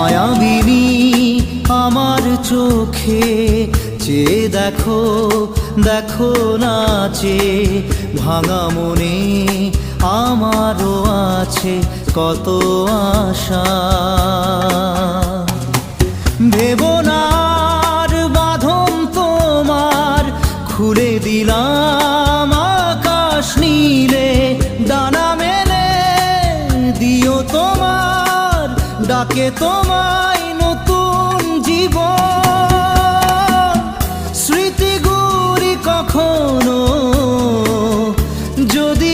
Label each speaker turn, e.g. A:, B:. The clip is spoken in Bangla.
A: মায়াবিনী আমার চোখে চেয়ে দেখো, দেখো নাচে ভাঙা মনে আমারও আছে কত আশা। ভেবনার বাঁধন তোমার খুলে দিলাম আকাশ নীলে, ডানা মেলে দিও তোমার ডাকে তোমায় নতুন জীবন। স্মৃতিগুলি কখনো যদি